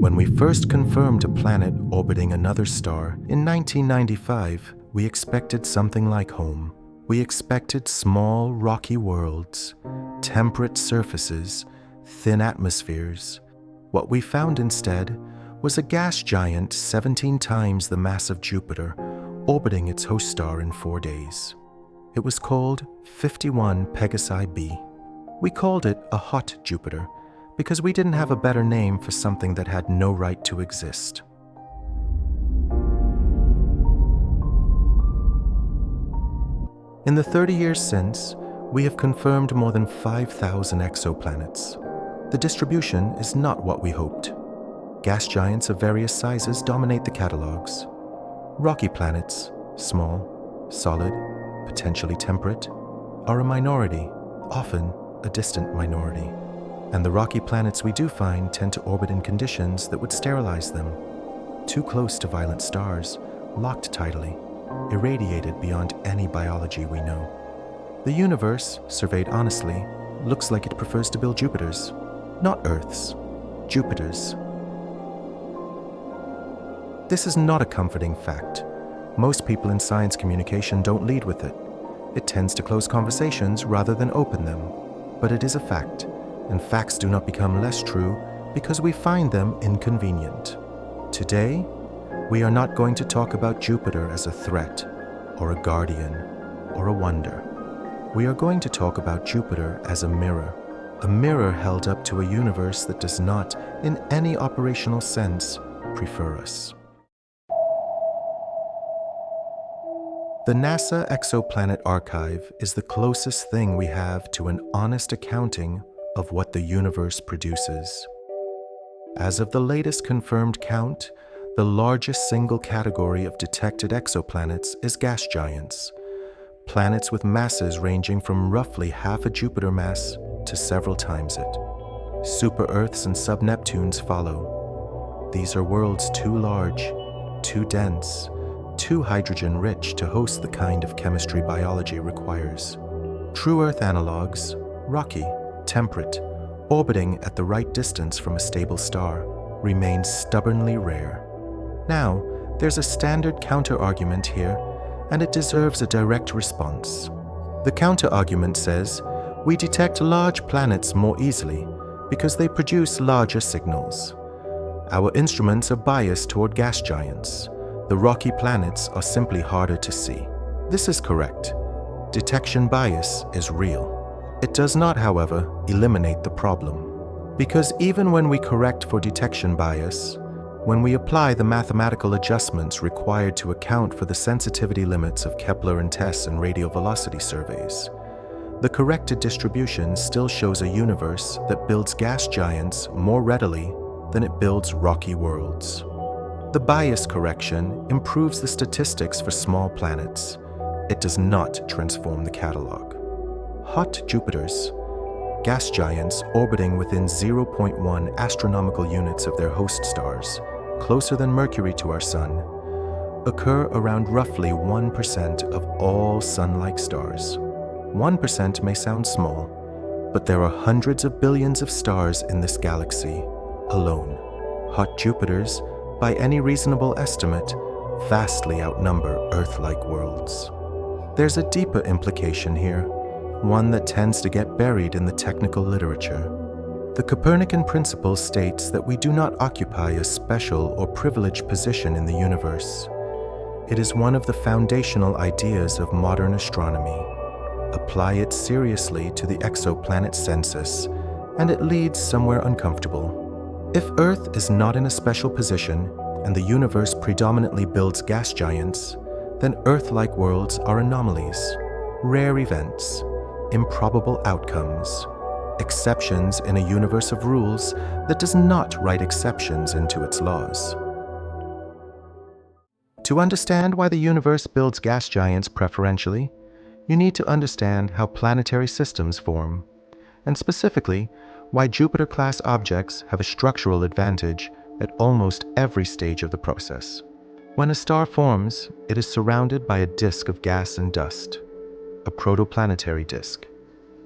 When we first confirmed a planet orbiting another star in 1995, we expected something like home. We expected small, rocky worlds, temperate surfaces, thin atmospheres. What we found instead was a gas giant 17 times the mass of Jupiter, orbiting its host star in 4 days. It was called 51 Pegasi b. We called it a hot Jupiter because we didn't have a better name for something that had no right to exist. In the 30 years since, we have confirmed more than 5,000 exoplanets. The distribution is not what we hoped. Gas giants of various sizes dominate the catalogs. Rocky planets, small, solid, potentially temperate, are a minority, often a distant minority. And the rocky planets we do find tend to orbit in conditions that would sterilize them. Too close to violent stars, locked tidally, irradiated beyond any biology we know. The universe, surveyed honestly, looks like it prefers to build Jupiters, not Earths, Jupiters. This is not a comforting fact. Most people in science communication don't lead with it. It tends to close conversations rather than open them. But it is a fact, and facts do not become less true because we find them inconvenient. Today, we are not going to talk about Jupiter as a threat, or a guardian, or a wonder. We are going to talk about Jupiter as a mirror held up to a universe that does not, in any operational sense, prefer us. The NASA Exoplanet Archive is the closest thing we have to an honest accounting of what the universe produces. As of the latest confirmed count, the largest single category of detected exoplanets is gas giants, planets with masses ranging from roughly half a Jupiter mass to several times it. Super-Earths and sub-Neptunes follow. These are worlds too large, too dense, too hydrogen-rich to host the kind of chemistry biology requires. True Earth analogs, rocky, temperate, orbiting at the right distance from a stable star, remain stubbornly rare. Now, there's a standard counter-argument here, and it deserves a direct response. The counter-argument says, we detect large planets more easily because they produce larger signals. Our instruments are biased toward gas giants. The rocky planets are simply harder to see. This is correct. Detection bias is real. It does not, however, eliminate the problem. Because even when we correct for detection bias, when we apply the mathematical adjustments required to account for the sensitivity limits of Kepler and TESS and radial velocity surveys, the corrected distribution still shows a universe that builds gas giants more readily than it builds rocky worlds. The bias correction improves the statistics for small planets. It does not transform the catalog. Hot Jupiters, gas giants orbiting within 0.1 astronomical units of their host stars, closer than Mercury to our Sun, occur around roughly 1% of all Sun-like stars. 1% may sound small, but there are hundreds of billions of stars in this galaxy alone. Hot Jupiters, by any reasonable estimate, vastly outnumber Earth-like worlds. There's a deeper implication here, one that tends to get buried in the technical literature. The Copernican principle states that we do not occupy a special or privileged position in the universe. It is one of the foundational ideas of modern astronomy. Apply it seriously to the exoplanet census, and it leads somewhere uncomfortable. If Earth is not in a special position, and the universe predominantly builds gas giants, then Earth-like worlds are anomalies, rare events, improbable outcomes, exceptions in a universe of rules that does not write exceptions into its laws. To understand why the universe builds gas giants preferentially, you need to understand how planetary systems form, and specifically, why Jupiter-class objects have a structural advantage at almost every stage of the process. When a star forms, it is surrounded by a disk of gas and dust, a protoplanetary disk.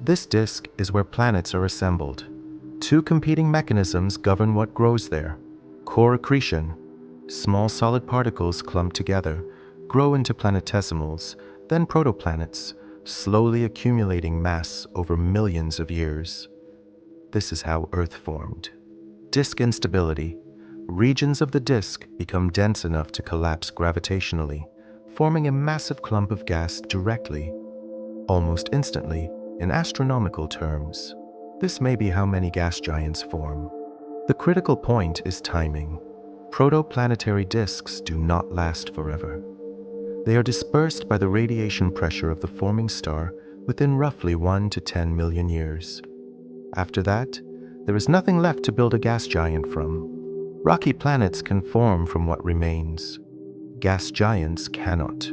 This disk is where planets are assembled. Two competing mechanisms govern what grows there. Core accretion. Small solid particles clump together, grow into planetesimals, then protoplanets, slowly accumulating mass over millions of years. This is how Earth formed. Disk instability. Regions of the disk become dense enough to collapse gravitationally, forming a massive clump of gas directly, almost instantly, in astronomical terms. This may be how many gas giants form. The critical point is timing. Protoplanetary disks do not last forever. They are dispersed by the radiation pressure of the forming star within roughly 1 to 10 million years. After that, there is nothing left to build a gas giant from. Rocky planets can form from what remains. Gas giants cannot.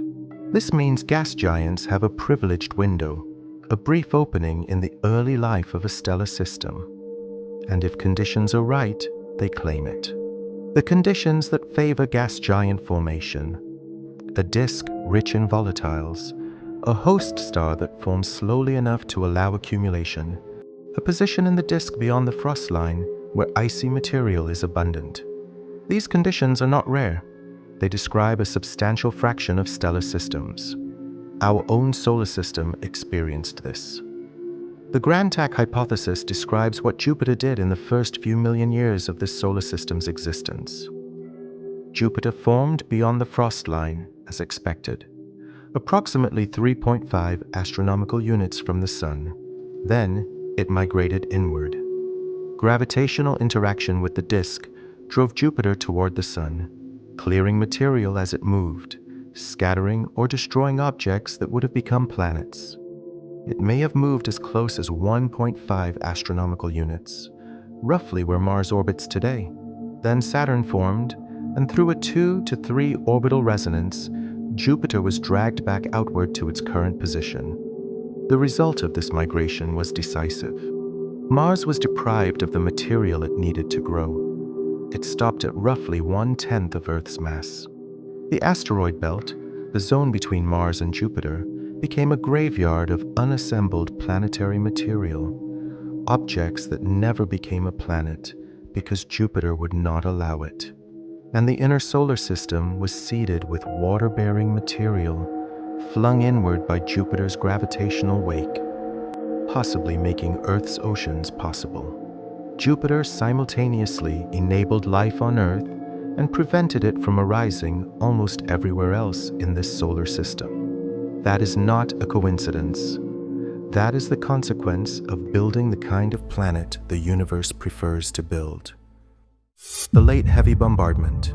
This means gas giants have a privileged window, a brief opening in the early life of a stellar system. And if conditions are right, they claim it. The conditions that favor gas giant formation: a disk rich in volatiles, a host star that forms slowly enough to allow accumulation, a position in the disk beyond the frost line where icy material is abundant. These conditions are not rare. They describe a substantial fraction of stellar systems. Our own solar system experienced this. The Grand Tack hypothesis describes what Jupiter did in the first few million years of this solar system's existence. Jupiter formed beyond the frost line, as expected, approximately 3.5 astronomical units from the Sun. Then, it migrated inward. Gravitational interaction with the disk drove Jupiter toward the Sun, clearing material as it moved, scattering or destroying objects that would have become planets. It may have moved as close as 1.5 astronomical units, roughly where Mars orbits today. Then Saturn formed, and through a 2 to 3 orbital resonance, Jupiter was dragged back outward to its current position. The result of this migration was decisive. Mars was deprived of the material it needed to grow. It stopped at roughly 1/10 of Earth's mass. The asteroid belt, the zone between Mars and Jupiter, became a graveyard of unassembled planetary material, objects that never became a planet because Jupiter would not allow it. And the inner solar system was seeded with water-bearing material, flung inward by Jupiter's gravitational wake, possibly making Earth's oceans possible. Jupiter simultaneously enabled life on Earth and prevented it from arising almost everywhere else in this solar system. That is not a coincidence. That is the consequence of building the kind of planet the universe prefers to build. The Late Heavy Bombardment.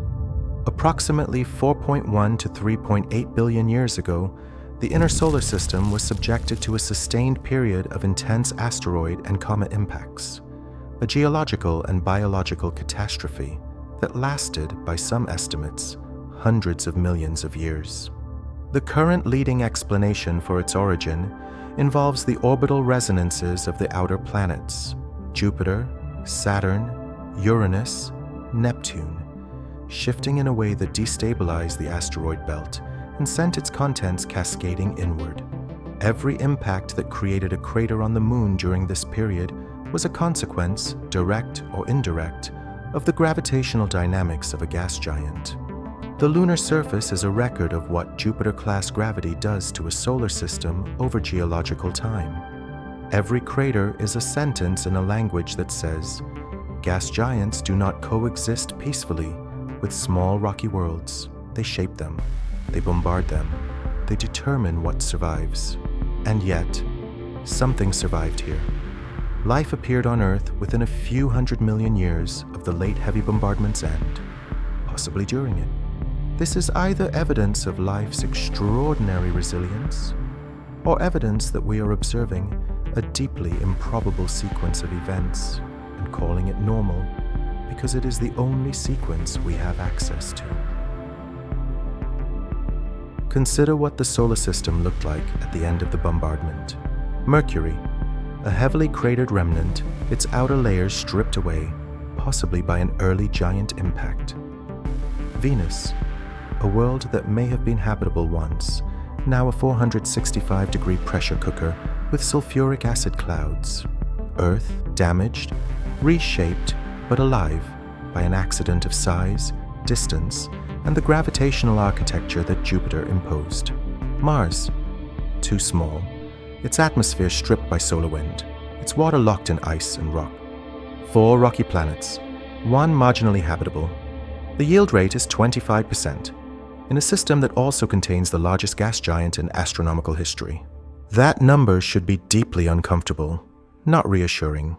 Approximately 4.1 to 3.8 billion years ago, the inner solar system was subjected to a sustained period of intense asteroid and comet impacts, a geological and biological catastrophe that lasted, by some estimates, hundreds of millions of years. The current leading explanation for its origin involves the orbital resonances of the outer planets: Jupiter, Saturn, Uranus, Neptune, shifting in a way that destabilized the asteroid belt and sent its contents cascading inward. Every impact that created a crater on the Moon during this period was a consequence, direct or indirect, of the gravitational dynamics of a gas giant. The lunar surface is a record of what Jupiter-class gravity does to a solar system over geological time. Every crater is a sentence in a language that says, gas giants do not coexist peacefully with small rocky worlds. They shape them, they bombard them, they determine what survives. And yet, something survived here. Life appeared on Earth within a few 100 million years of the late heavy bombardment's end, possibly during it. This is either evidence of life's extraordinary resilience, or evidence that we are observing a deeply improbable sequence of events and calling it normal because it is the only sequence we have access to. Consider what the solar system looked like at the end of the bombardment. Mercury, a heavily cratered remnant, its outer layers stripped away, possibly by an early giant impact. Venus, a world that may have been habitable once, now a 465-degree pressure cooker with sulfuric acid clouds. Earth, damaged, reshaped, but alive by an accident of size, distance, and the gravitational architecture that Jupiter imposed. Mars, too small, its atmosphere stripped by solar wind, its water locked in ice and rock. 4 rocky planets, 1 marginally habitable. The yield rate is 25%, in a system that also contains the largest gas giant in astronomical history. That number should be deeply uncomfortable, not reassuring.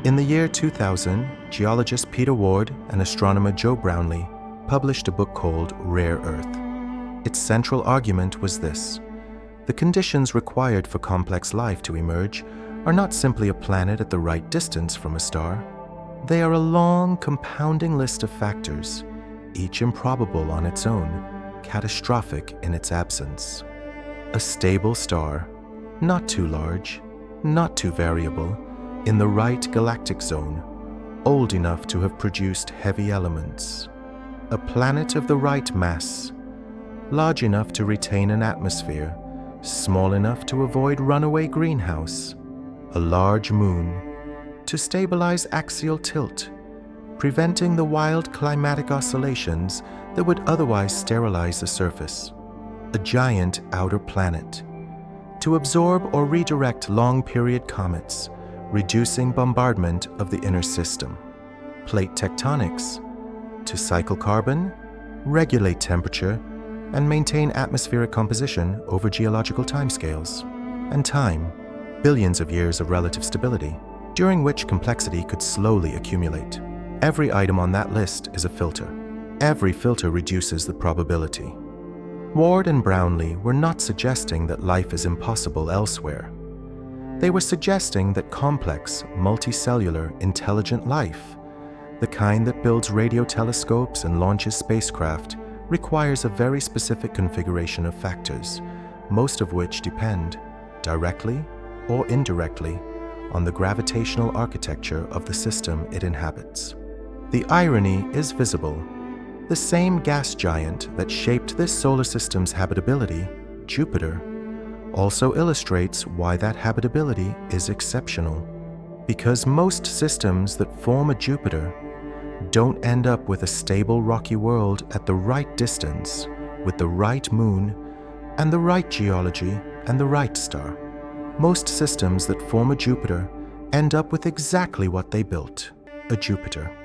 In the year 2000, geologist Peter Ward and astronomer Joe Brownlee published a book called Rare Earth. Its central argument was this: the conditions required for complex life to emerge are not simply a planet at the right distance from a star. They are a long, compounding list of factors, each improbable on its own, catastrophic in its absence. A stable star, not too large, not too variable, in the right galactic zone, old enough to have produced heavy elements. A planet of the right mass, large enough to retain an atmosphere, small enough to avoid runaway greenhouse. A large moon, to stabilize axial tilt, preventing the wild climatic oscillations that would otherwise sterilize the surface. A giant outer planet, to absorb or redirect long-period comets, reducing bombardment of the inner system. Plate tectonics, to cycle carbon, regulate temperature, and maintain atmospheric composition over geological timescales. And time, billions of years of relative stability, during which complexity could slowly accumulate. Every item on that list is a filter. Every filter reduces the probability. Ward and Brownlee were not suggesting that life is impossible elsewhere. They were suggesting that complex, multicellular, intelligent life, the kind that builds radio telescopes and launches spacecraft, requires a very specific configuration of factors, most of which depend, directly or indirectly, on the gravitational architecture of the system it inhabits. The irony is visible. The same gas giant that shaped this solar system's habitability, Jupiter, also illustrates why that habitability is exceptional. Because most systems that form a Jupiter don't end up with a stable rocky world at the right distance, with the right moon, and the right geology and the right star. Most systems that form a Jupiter end up with exactly what they built, a Jupiter.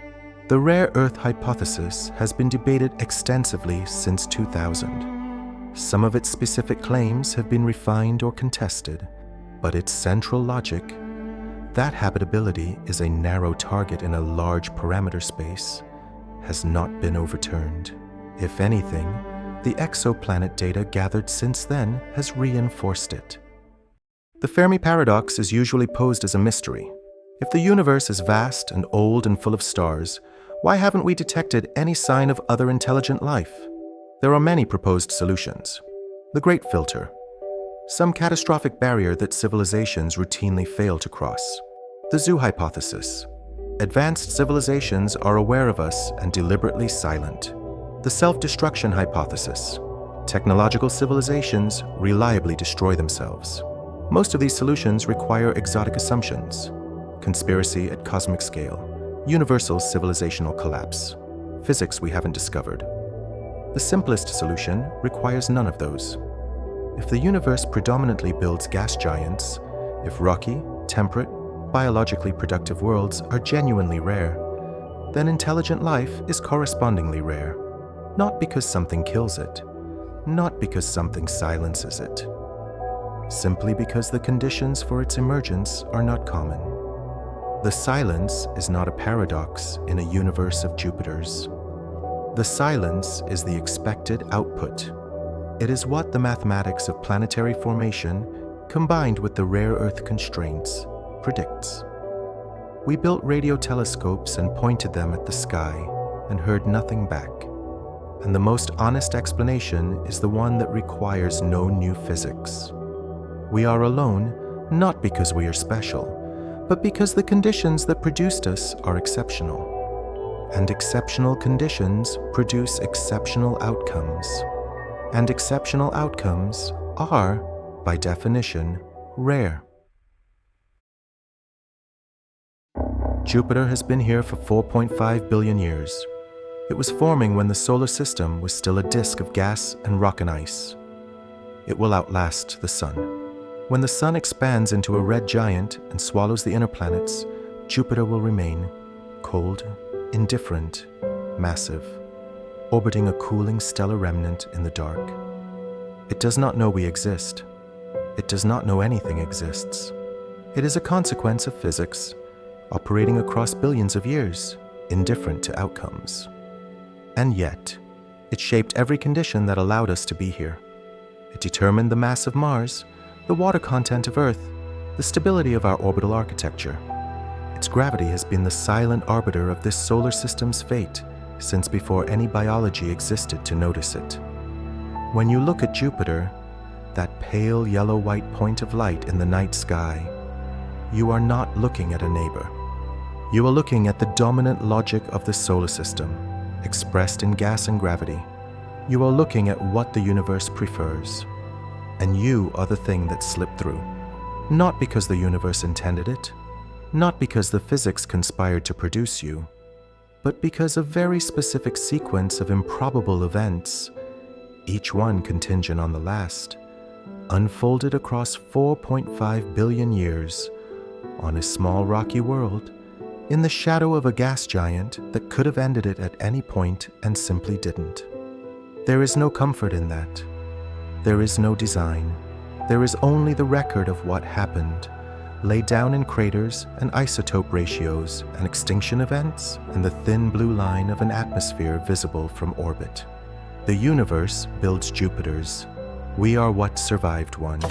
The rare Earth hypothesis has been debated extensively since 2000. Some of its specific claims have been refined or contested, but its central logic, that habitability is a narrow target in a large parameter space, has not been overturned. If anything, the exoplanet data gathered since then has reinforced it. The Fermi Paradox is usually posed as a mystery. If the universe is vast and old and full of stars, why haven't we detected any sign of other intelligent life? There are many proposed solutions. The Great Filter, some catastrophic barrier that civilizations routinely fail to cross. The Zoo Hypothesis, advanced civilizations are aware of us and deliberately silent. The Self-Destruction Hypothesis, technological civilizations reliably destroy themselves. Most of these solutions require exotic assumptions: conspiracy at cosmic scale, universal civilizational collapse, physics we haven't discovered. The simplest solution requires none of those. If the universe predominantly builds gas giants, if rocky, temperate, biologically productive worlds are genuinely rare, then intelligent life is correspondingly rare, not because something kills it, not because something silences it, simply because the conditions for its emergence are not common. The silence is not a paradox in a universe of Jupiters. The silence is the expected output. It is what the mathematics of planetary formation, combined with the rare Earth constraints, predicts. We built radio telescopes and pointed them at the sky and heard nothing back. And the most honest explanation is the one that requires no new physics. We are alone not because we are special, but because the conditions that produced us are exceptional. And exceptional conditions produce exceptional outcomes. And exceptional outcomes are, by definition, rare. Jupiter has been here for 4.5 billion years. It was forming when the solar system was still a disk of gas and rock and ice. It will outlast the Sun. When the Sun expands into a red giant and swallows the inner planets, Jupiter will remain cold, indifferent, massive, orbiting a cooling stellar remnant in the dark. It does not know we exist. It does not know anything exists. It is a consequence of physics, operating across billions of years, indifferent to outcomes. And yet, it shaped every condition that allowed us to be here. It determined the mass of Mars, the water content of Earth, the stability of our orbital architecture. Its gravity has been the silent arbiter of this solar system's fate since before any biology existed to notice it. When you look at Jupiter, that pale yellow-white point of light in the night sky, you are not looking at a neighbor. You are looking at the dominant logic of the solar system, expressed in gas and gravity. You are looking at what the universe prefers. And you are the thing that slipped through. Not because the universe intended it, not because the physics conspired to produce you, but because a very specific sequence of improbable events, each one contingent on the last, unfolded across 4.5 billion years on a small rocky world in the shadow of a gas giant that could have ended it at any point and simply didn't. There is no comfort in that. There is no design. There is only the record of what happened, laid down in craters and isotope ratios and extinction events and the thin blue line of an atmosphere visible from orbit. The universe builds Jupiters. We are what survived one.